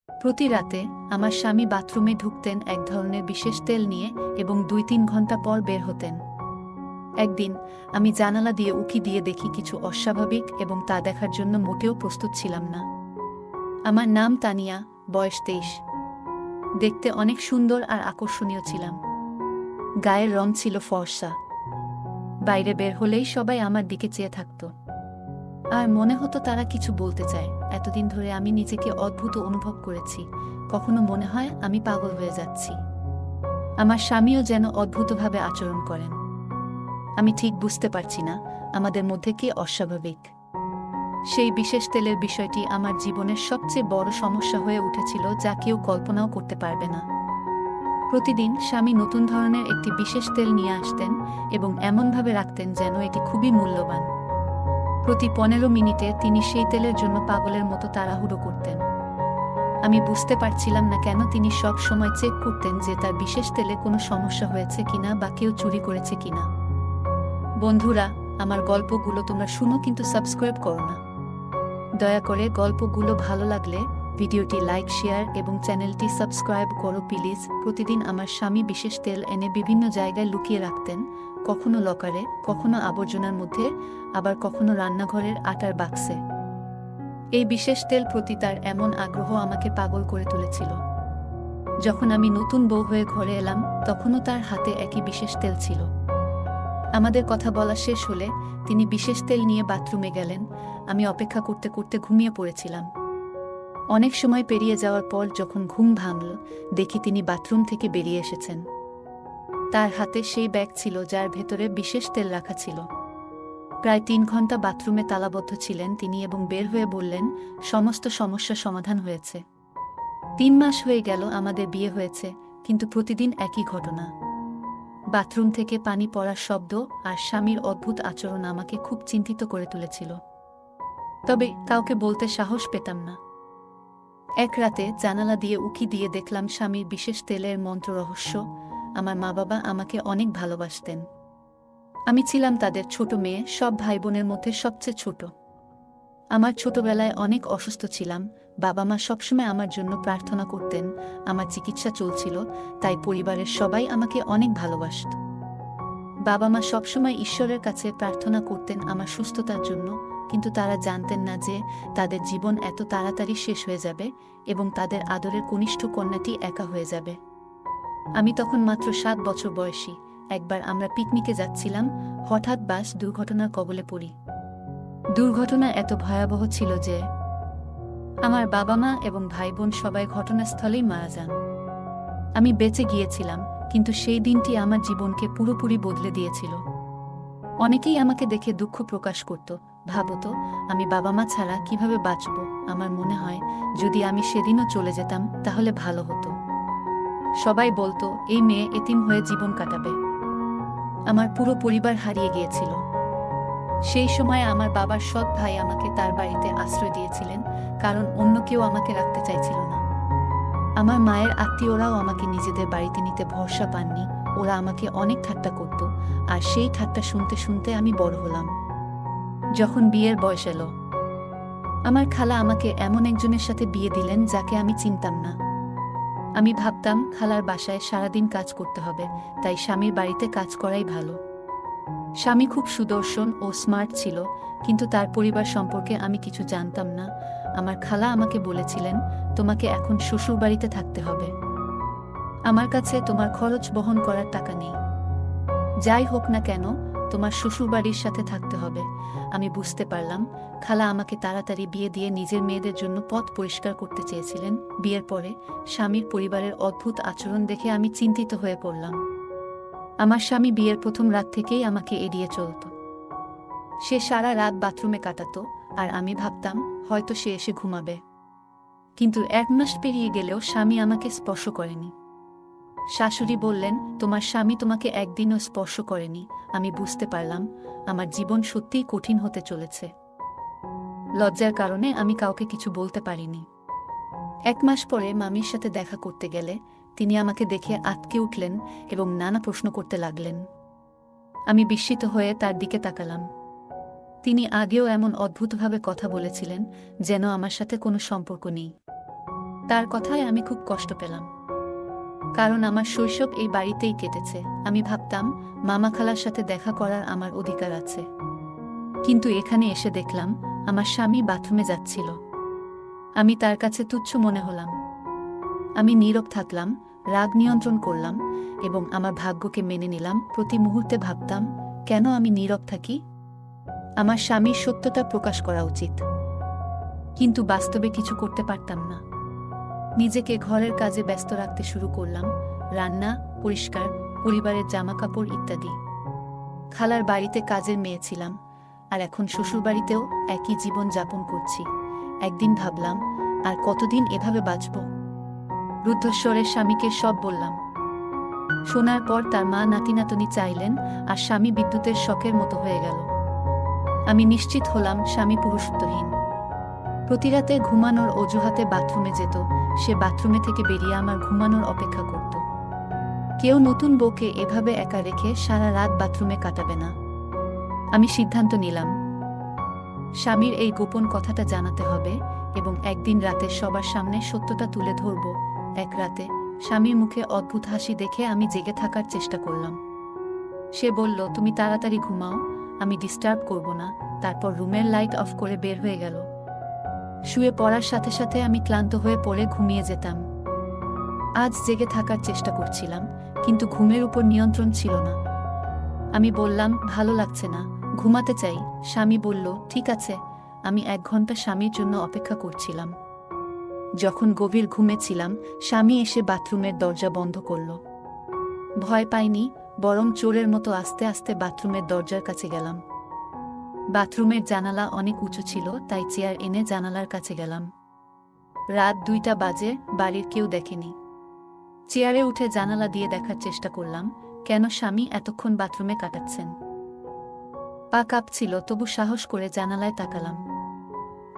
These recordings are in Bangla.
প্রতি রাতে আমার স্বামী বাথরুমে ঢুকতেন এক ধরনের বিশেষ তেল নিয়ে এবং ২-৩ ঘন্টা পর বের হতেন। একদিন আমি জানালা দিয়ে উঁকি দিয়ে দেখি কিছু অস্বাভাবিক এবং তা দেখার জন্য মোটেও প্রস্তুত ছিলাম না। আমার নাম তানিয়া, বয়স ২৩। দেখতে অনেক সুন্দর আর আকর্ষণীয় ছিলাম। গায়ের রং ছিল ফর্সা। বাইরে বের হলেই সবাই আমার দিকে চেয়ে থাকত। আর মনে হতো তারা কিছু বলতে চায়। এতদিন ধরে আমি নিজেকে অদ্ভুত অনুভব করেছি। কখনো মনে হয় আমি পাগল হয়ে যাচ্ছি। আমার স্বামীও যেন অদ্ভুতভাবে আচরণ করেন। আমি ঠিক বুঝতে পারছি না আমাদের মধ্যে কে অস্বাভাবিক। সেই বিশেষ তেলের বিষয়টি আমার জীবনের সবচেয়ে বড় সমস্যা হয়ে উঠেছিল, যা কেউ কল্পনাও করতে পারবে না। প্রতিদিন স্বামী নতুন ধরনের একটি বিশেষ তেল নিয়ে আসতেন এবং এমনভাবে রাখতেন যেন এটি খুবই মূল্যবান। প্রতি ১৫ মিনিটে তিনি সেই তেলের জন্য পাগলের মতো তাড়াহুড়ো করতেন। আমি বুঝতে পারছিলাম না কেন তিনি সব সময় চেক করতেন যে তার বিশেষ তেলে কোনো সমস্যা হয়েছে কিনা বা কেউ চুরি করেছে কিনা। বন্ধুরা, আমার গল্পগুলো তোমরা শুনো কিন্তু সাবস্ক্রাইব করো না। দয়া করে গল্পগুলো ভালো লাগলে ভিডিওটি লাইক, শেয়ার এবং চ্যানেলটি সাবস্ক্রাইব করো প্লিজ। প্রতিদিন আমার স্বামী বিশেষ তেল এনে বিভিন্ন জায়গায় লুকিয়ে রাখতেন, কখনো লকারে, কখনো আবর্জনার মধ্যে, আবার কখনো রান্নাঘরের আটার বাক্সে। এই বিশেষ তেল প্রতি তার এমন আগ্রহ আমাকে পাগল করে তুলেছিল। যখন আমি নতুন বউ হয়ে ঘরে এলাম, তখনও তার হাতে একই বিশেষ তেল ছিল। আমাদের কথা বলা শেষ হলে তিনি বিশেষ তেল নিয়ে বাথরুমে গেলেন। আমি অপেক্ষা করতে করতে ঘুমিয়ে পড়েছিলাম। অনেক সময় পেরিয়ে যাওয়ার পর যখন ঘুম ভাঙল, দেখি তিনি বাথরুম থেকে বেরিয়ে এসেছেন। তার হাতে সেই ব্যাগ ছিল যার ভেতরে বিশেষ তেল রাখা ছিল। প্রায় ৩ ঘন্টা বাথরুমে তালাবদ্ধ ছিলেন তিনি এবং বের হয়ে বললেন, সমস্ত সমস্যা সমাধান হয়েছে। ৩ মাস হয়ে গেল আমাদের বিয়ে হয়েছে, কিন্তু প্রতিদিন একই ঘটনা। বাথরুম থেকে পানি পড়ার শব্দ আর স্বামীর অদ্ভুত আচরণ আমাকে খুব চিন্তিত করে তুলেছিল। তবে কাউকে বলতে সাহস পেতাম না। এক রাতে জানালা দিয়ে উঁকি দিয়ে দেখলাম স্বামীর বিশেষ তেলের মন্ত্র রহস্য। আমার মা-বাবা আমাকে অনেক ভালোবাসতেন। আমি ছিলাম তাদের ছোট মেয়ে, সব ভাই বোনের মধ্যে সবচেয়ে ছোট। আমার ছোটবেলায় অনেক অসুস্থ ছিলাম। বাবা মা সবসময় আমার জন্য প্রার্থনা করতেন। আমার চিকিৎসা চলছিল, তাই পরিবারের সবাই আমাকে অনেক ভালোবাসত। বাবা মা সবসময় ঈশ্বরের কাছে প্রার্থনা করতেন আমার সুস্থতার জন্য, কিন্তু তারা জানতেন না যে তাদের জীবন এত তাড়াতাড়ি শেষ হয়ে যাবে এবং তাদের আদরের কনিষ্ঠ কন্যাটি একা হয়ে যাবে। আমি তখন মাত্র ৭ বছর বয়সী। একবার আমরা পিকনিকে যাচ্ছিলাম, হঠাৎ বাস দুর্ঘটনার কবলে পড়ি। দুর্ঘটনা এত ভয়াবহ ছিল যে আমার বাবা মা এবং ভাই বোন সবাই ঘটনাস্থলেই মারা যান। আমি বেঁচে গিয়েছিলাম, কিন্তু সেই দিনটি আমার জীবনকে পুরোপুরি বদলে দিয়েছিল। অনেকেই আমাকে দেখে দুঃখ প্রকাশ করত, ভাবতো আমি বাবা মা ছাড়া কিভাবে বাঁচব। আমার মনে হয় যদি আমি সেদিনও চলে যেতাম তাহলে ভালো হতো। সবাই বলতো এই মেয়ে এতিম হয়ে জীবন কাটাবে। আমার পুরো পরিবার হারিয়ে গিয়েছিল। সেই সময় আমার বাবার সৎ ভাই আমাকে তার বাড়িতে আশ্রয় দিয়েছিলেন, কারণ অন্য কেউ আমাকে রাখতে চাইছিল না। আমার মায়ের আত্মীয়রাও আমাকে নিজেদের বাড়িতে নিতে ভরসা পাননি। ওরা আমাকে অনেক ঠাট্টা করত, আর সেই ঠাট্টা শুনতে শুনতে আমি বড় হলাম। যখন বিয়ের বয়স এলো, আমার খালা আমাকে এমন একজনের সাথে বিয়ে দিলেন যাকে আমি চিনতাম না। আমি ভাবতাম খালার বাসায় সারাদিন কাজ করতে হবে, তাই স্বামীর বাড়িতে কাজ করাই ভালো। স্বামী খুব সুদর্শন ও স্মার্ট ছিল, কিন্তু তার পরিবার সম্পর্কে আমি কিছু জানতাম না। আমার খালা আমাকে বলেছিলেন, তোমাকে এখন শ্বশুরবাড়িতে থাকতে হবে। আমার কাছে তোমার খরচ বহন করার টাকা নেই। যাই হোক না কেন, তোমার শ্বশুরবাড়ির সাথে থাকতে হবে। আমি বুঝতে পারলাম খালা আমাকে তাড়াতাড়ি বিয়ে দিয়ে নিজের মেয়েদের জন্য পথ পরিষ্কার করতে চেয়েছিলেন। বিয়ের পরে স্বামীর পরিবারের অদ্ভুত আচরণ দেখে আমি চিন্তিত হয়ে পড়লাম। আমার স্বামী বিয়ের প্রথম রাত থেকেই আমাকে এড়িয়ে চলত। সে সারা রাত বাথরুমে কাটাতো, আর আমি ভাবতাম হয়তো সে এসে ঘুমাবে। কিন্তু ১ মাস পেরিয়ে গেলেও স্বামী আমাকে স্পর্শ করেনি। শাশুড়ি বললেন, তোমার স্বামী তোমাকে একদিনও স্পর্শ করেনি। আমি বুঝতে পারলাম আমার জীবন সত্যিই কঠিন হতে চলেছে। লজ্জার কারণে আমি কাউকে কিছু বলতে পারিনি। ১ মাস পরে মামির সাথে দেখা করতে গেলে তিনি আমাকে দেখে আঁতকে উঠলেন এবং নানা প্রশ্ন করতে লাগলেন। আমি বিস্মিত হয়ে তার দিকে তাকালাম। তিনি আগেও এমন অদ্ভুতভাবে কথা বলেছিলেন, যেন আমার সাথে কোনো সম্পর্ক নেই। তার কথায় আমি খুব কষ্ট পেলাম, কারণ আমার শৈশব এই বাড়িতেই কেটেছে। আমি ভাবতাম মামা খালার সাথে দেখা করার আমার অধিকার আছে, কিন্তু এখানে এসে দেখলাম আমার স্বামী বাথরুমে যাচ্ছিল। আমি তার কাছে তুচ্ছ মনে হলাম। আমি নীরব থাকলাম, রাগ নিয়ন্ত্রণ করলাম এবং আমার ভাগ্যকে মেনে নিলাম। প্রতি মুহূর্তে ভাবতাম, কেন আমি নীরব থাকি? আমার স্বামীর সত্যটা প্রকাশ করা উচিত, কিন্তু বাস্তবে কিছু করতে পারতাম না। নিজেকে ঘরের কাজে ব্যস্ত রাখতে শুরু করলাম, রান্না, পরিষ্কার, পরিবারের জামাকাপড় ইত্যাদি। খালার বাড়িতে কাজের মেয়ে ছিলাম, আর এখন শ্বশুরবাড়িতেও একই জীবন যাপন করছি। একদিন ভাবলাম, আর কতদিন এভাবে বাঁচব? রুদ্ধস্বরে স্বামীকে সব বললাম। শোনার পর তার মা নাতিনাতনি চাইলেন, আর স্বামী বিদ্যুতের শকের মতো হয়ে গেল। আমি নিশ্চিত হলাম স্বামী পুরুষত্বহীন। প্রতিরাতে ঘুমানোর অজুহাতে বাথরুমে যেত, সে বাথরুমে থেকে বেরিয়ে আমার ঘুমানোর অপেক্ষা করত। কেউ নতুন বউকে এভাবে একা রেখে সারা রাত বাথরুমে কাটাবে না। আমি সিদ্ধান্ত নিলাম, স্বামীর এই গোপন কথাটা জানাতে হবে এবং একদিন রাতে সবার সামনে সত্যটা তুলে ধরব। এক রাতে স্বামীর মুখে অদ্ভুত হাসি দেখে আমি জেগে থাকার চেষ্টা করলাম। সে বলল, তুমি তাড়াতাড়ি ঘুমাও, আমি ডিস্টার্ব করব না। তারপর রুমের লাইট অফ করে বের হয়ে গেল। শুয়ে পড়ার সাথে সাথে আমি ক্লান্ত হয়ে পড়ে ঘুমিয়ে যেতাম। আজ জেগে থাকার চেষ্টা করছিলাম, কিন্তু ঘুমের উপর নিয়ন্ত্রণ ছিল না। আমি বললাম, ভালো লাগছে না, ঘুমাতে চাই। স্বামী বলল, ঠিক আছে। আমি 1 ঘন্টা স্বামীর জন্য অপেক্ষা করছিলাম। যখন গভীর ঘুমে ছিলাম, স্বামী এসে বাথরুমের দরজা বন্ধ করল। ভয় পাইনি, বরং চোরের মতো আস্তে আস্তে বাথরুমের দরজার কাছে গেলাম। বাথরুমের জানালা অনেক উঁচু ছিল, তাই চেয়ার এনে জানালার কাছে গেলাম। রাত 2টা বাজে, বাড়ির কেউ দেখেনি। চেয়ারে উঠে জানালা দিয়ে দেখার চেষ্টা করলাম, কেন স্বামী এতক্ষণ বাথরুমে কাটাচ্ছেন। পা কাঁপছিল, তবু সাহস করে জানালায় তাকালাম।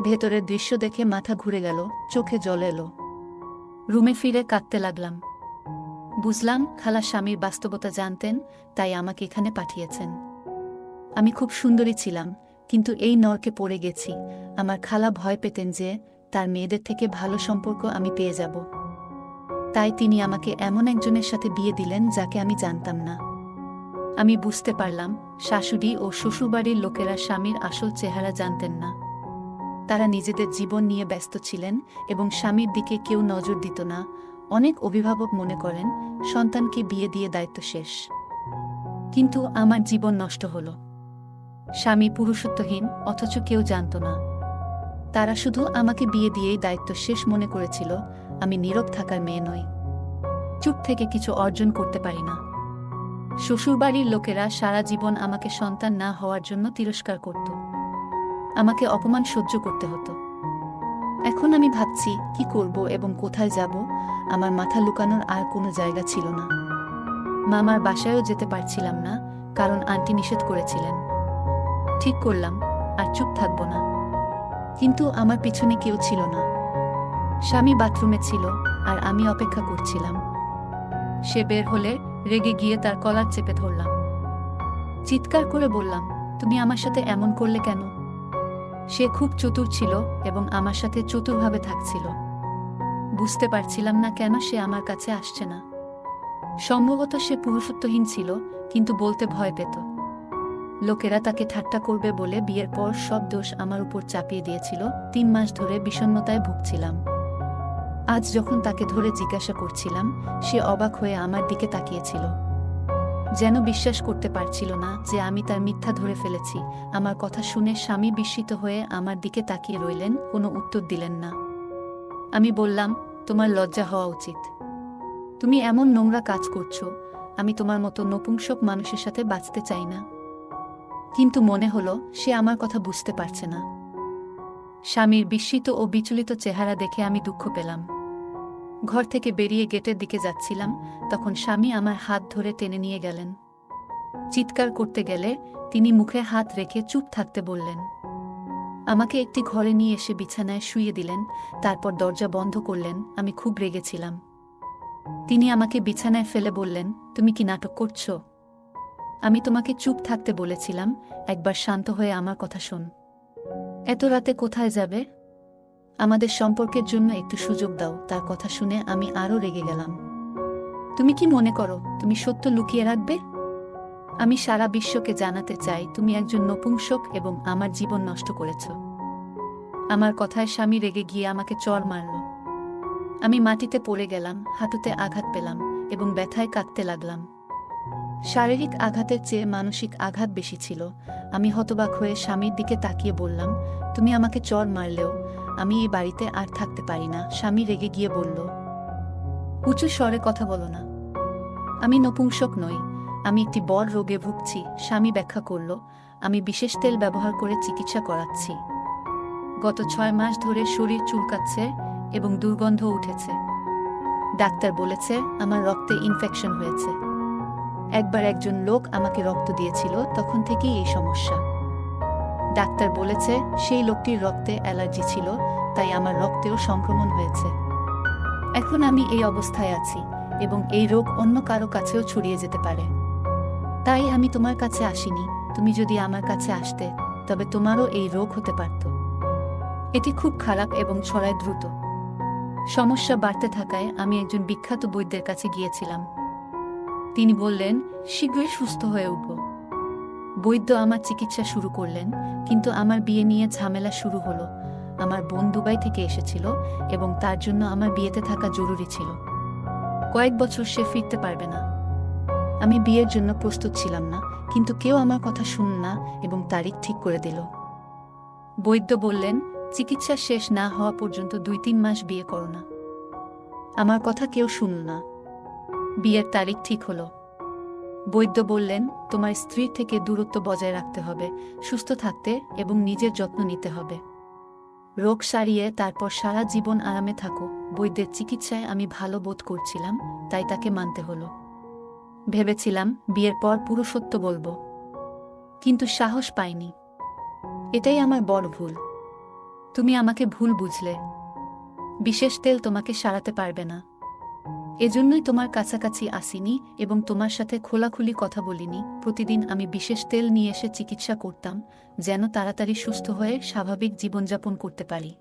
ভেতরের দৃশ্য দেখে মাথা ঘুরে গেল, চোখে জল এলো। রুমে ফিরে কাঁদতে লাগলাম। বুঝলাম খালা স্বামীর বাস্তবতা জানতেন, তাই আমাকে এখানে পাঠিয়েছেন। আমি খুব সুন্দরী ছিলাম, কিন্তু এই নরকে পড়ে গেছি। আমার খালা ভয় পেতেন যে তার মেয়েদের থেকে ভালো সম্পর্ক আমি পেয়ে যাব। তাই তিনি আমাকে এমন একজনের সাথে বিয়ে দিলেন যাকে আমি জানতাম না। আমি বুঝতে পারলাম, শাশুড়ি ও শ্বশুরবাড়ির লোকেরা স্বামীর আসল চেহারা জানতেন না। তারা নিজেদের জীবন নিয়ে ব্যস্ত ছিলেন এবং স্বামীর দিকে কেউ নজর দিত না। অনেক অভিভাবক মনে করেন সন্তানকে বিয়ে দিয়ে দায়িত্ব শেষ, কিন্তু আমার জীবন নষ্ট হলো। স্বামী পুরুষত্বহীন, অথচ কেউ জানত না। তারা শুধু আমাকে বিয়ে দিয়েই দায়িত্ব শেষ মনে করেছিল। আমি নীরব থাকার মেয়ে নই, চুপ থেকে কিছু অর্জন করতে পারি না। শ্বশুরবাড়ির লোকেরা সারা জীবন আমাকে সন্তান না হওয়ার জন্য তিরস্কার করত। আমাকে অপমান সহ্য করতে হতো। এখন আমি ভাবছি কি করব এবং কোথায় যাব। আমার মাথা লুকানোর আর কোনো জায়গা ছিল না। মামার বাসায়ও যেতে পারছিলাম না, কারণ আন্টি নিষেধ করেছিলেন। ঠিক করলাম, আর চুপ থাকব না। কিন্তু আমার পিছনে কেউ ছিল না। স্বামী বাথরুমে ছিল, আর আমি অপেক্ষা করছিলাম। সে বের হলে রেগে গিয়ে তার কলার চেপে ধরলাম। চিৎকার করে বললাম, তুমি আমার সাথে এমন করলে কেন? সে খুব চতুর ছিল এবং আমার সাথে চতুরভাবে থাকছিল। বুঝতে পারছিলাম না কেন সে আমার কাছে আসছে না। সম্ভবত সে পুরুষত্বহীন ছিল, কিন্তু বলতে ভয় পেত। লোকেরা তাকে ঠাট্টা করবে বলে বিয়ের পর সব দোষ আমার উপর চাপিয়ে দিয়েছিল। 3 মাস ধরে বিষণ্ণতায় ভুগছিলাম। আজ যখন তাকে ধরে জিজ্ঞাসা করছিলাম, সে অবাক হয়ে আমার দিকে তাকিয়েছিল, যেন বিশ্বাস করতে পারছিল না যে আমি তার মিথ্যা ধরে ফেলেছি। আমার কথা শুনে স্বামী বিস্মিত হয়ে আমার দিকে তাকিয়ে রইলেন, কোনো উত্তর দিলেন না। আমি বললাম, তোমার লজ্জা হওয়া উচিত। তুমি এমন নোংরা কাজ করছো। আমি তোমার মতো নপুংসক মানুষের সাথে বাঁচতে চাই না। কিন্তু মনে হলো সে আমার কথা বুঝতে পারছে না। স্বামীর বিস্মিত ও বিচলিত চেহারা দেখে আমি দুঃখ পেলাম। ঘর থেকে বেরিয়ে গেটের দিকে যাচ্ছিলাম, তখন স্বামী আমার হাত ধরে টেনে নিয়ে গেলেন। চিৎকার করতে গেলে তিনি মুখে হাত রেখে চুপ থাকতে বললেন। আমাকে একটি ঘরে নিয়ে এসে বিছানায় শুইয়ে দিলেন, তারপর দরজা বন্ধ করলেন। আমি খুব রেগেছিলাম। তিনি আমাকে বিছানায় ফেলে বললেন, তুমি কি নাটক করছো? আমি তোমাকে চুপ থাকতে বলেছিলাম, একবার শান্ত হয়ে আমার কথা শোন। এত রাতে কোথায় যাবে? আমাদের সম্পর্কের জন্য একটু সুযোগ দাও। তার কথা শুনে আমি আরও রেগে গেলাম। তুমি কি মনে করো তুমি সত্য লুকিয়ে রাখবে? আমি সারা বিশ্বকে জানাতে চাই তুমি একজন নপুংসক এবং আমার জীবন নষ্ট করেছ। আমার কথায় স্বামী রেগে গিয়ে আমাকে চড় মারল। আমি মাটিতে পড়ে গেলাম, হাঁটুতে আঘাত পেলাম এবং ব্যথায় কাঁদতে লাগলাম। শারীরিক আঘাতের চেয়ে মানসিক আঘাত বেশি ছিল। আমি হতবাক হয়ে স্বামীর দিকে তাকিয়ে বললাম, তুমি আমাকে চড় মারলেও আমি এই বাড়িতে আর থাকতে পারি না। স্বামী রেগে গিয়ে বলল, উঁচু স্বরে কথা বলো না। আমি নপুংসক নই, আমি একটি বড় রোগে ভুগছি। স্বামী ব্যাখ্যা করল, আমি বিশেষ তেল ব্যবহার করে চিকিৎসা করাচ্ছি। গত 6 মাস ধরে শরীর চুলকাচ্ছে এবং দুর্গন্ধ উঠেছে। ডাক্তার বলেছে আমার রক্তে ইনফেকশন হয়েছে। একবার একজন লোক আমাকে রক্ত দিয়েছিল, তখন থেকেই এই সমস্যা। ডাক্তার বলেছে সেই লোকটির রক্তে অ্যালার্জি ছিল, তাই আমার রক্তেও সংক্রমণ হয়েছে। এখন আমি এই অবস্থায় আছি এবং এই রোগ অন্য কারো কাছেও ছড়িয়ে যেতে পারে। তাই আমি তোমার কাছে আসিনি। তুমি যদি আমার কাছে আসতে তবে তোমারও এই রোগ হতে পারত। এটি খুব খারাপ এবং ছড়ায় দ্রুত। সমস্যা বাড়তে থাকায় আমি একজন বিখ্যাত বৈদ্যের কাছে গিয়েছিলাম। তিনি বললেন শীঘ্রই সুস্থ হয়ে উঠব। বৈদ্য আমার চিকিৎসা শুরু করলেন, কিন্তু আমার বিয়ে নিয়ে ঝামেলা শুরু হলো। আমার বোন দুবাই থেকে এসেছিল এবং তার জন্য আমার বিয়েতে থাকা জরুরি ছিল। কয়েক বছর সে ফিরতে পারবে না। আমি বিয়ের জন্য প্রস্তুত ছিলাম না, কিন্তু কেউ আমার কথা শুনল না এবং তারিখ ঠিক করে দিল। বৈদ্য বললেন চিকিৎসা শেষ না হওয়া পর্যন্ত 2-3 মাস বিয়ে করো না। আমার কথা কেউ শুনল না। বিয়ের তারিখ ঠিক হলো। বৈদ্য বললেন তোমার স্ত্রীর থেকে দূরত্ব বজায় রাখতে হবে, সুস্থ থাকতে এবং নিজের যত্ন নিতে হবে। রোগ সারিয়ে তারপর সারা জীবন আরামে থাকো। বৈদ্যের চিকিৎসায় আমি ভালো বোধ করছিলাম, তাই তাকে মানতে হলো। ভেবেছিলাম বিয়ের পর পুরো সত্য বলবো, কিন্তু সাহস পাইনি। এটাই আমার বড় ভুল। তুমি আমাকে ভুল বুঝলে। বিশেষ তেল তোমাকে সারাতে পারবে না। এজন্যই তোমার কাছাকাছি আসিনি এবং তোমার সাথে খোলাখুলি কথা বলিনি। প্রতিদিন আমি বিশেষ তেল নিয়ে এসে চিকিৎসা করতাম, যেন তাড়াতাড়ি সুস্থ হয়ে স্বাভাবিক জীবনযাপন করতে পারি।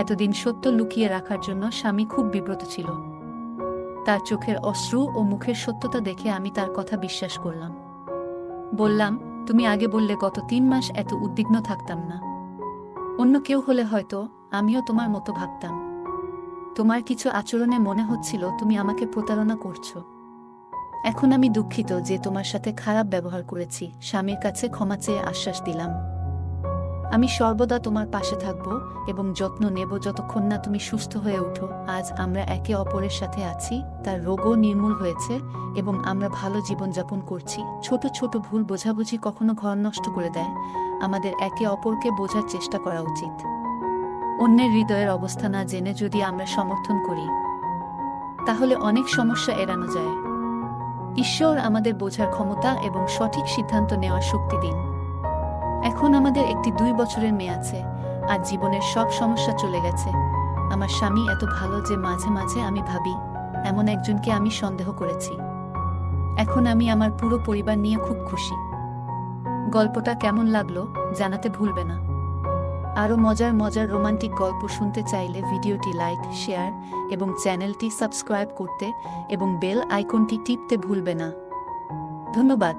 এতদিন সত্য লুকিয়ে রাখার জন্য স্বামী খুব বিব্রত ছিল। তার চোখের অশ্রু ও মুখের সত্যতা দেখে আমি তার কথা বিশ্বাস করলাম। বললাম, তুমি আগে বললে গত 3 মাস এত উদ্বিগ্ন থাকতাম না। অন্য কেউ হলে হয়তো আমিও তোমার মতো ভাবতাম। তোমার কিছু আচরণে মনে হচ্ছিল তুমি আমাকে প্রতারণা করছো। এখন আমি দুঃখিত যে তোমার সাথে খারাপ ব্যবহার করেছি। স্বামীর কাছে ক্ষমা চেয়ে আশ্বাস দিলাম, আমি সর্বদা তোমার পাশে থাকব এবং যত্ন নেব যতক্ষণ না তুমি সুস্থ হয়ে ওঠো। আজ আমরা একে অপরের সাথে আছি, তার রোগও নির্মূল হয়েছে এবং আমরা ভালো জীবনযাপন করছি। ছোট ছোট ভুল বোঝাবুঝি কখনো ঘর নষ্ট করে দেয়। আমাদের একে অপরকে বোঝার চেষ্টা করা উচিত। অন্যের হৃদয়ের অবস্থা না জেনে যদি আমরা সমর্থন করি, তাহলে অনেক সমস্যা এড়ানো যায়। ঈশ্বর আমাদের বোঝার ক্ষমতা এবং সঠিক সিদ্ধান্ত নেওয়ার শক্তি দিন। এখন আমাদের একটি 2 বছরের মেয়ে আছে, আর জীবনের সব সমস্যা চলে গেছে। আমার স্বামী এত ভালো যে মাঝে মাঝে আমি ভাবি এমন একজনকে আমি সন্দেহ করেছি। এখন আমি আমার পুরো পরিবার নিয়ে খুব খুশি। গল্পটা কেমন লাগলো জানাতে ভুলবে না। আরও মজার মজার রোমান্টিক গল্প শুনতে চাইলে ভিডিওটি লাইক, শেয়ার এবং চ্যানেলটি সাবস্ক্রাইব করতে এবং বেল আইকনটি টিপতে ভুলবে না। ধন্যবাদ।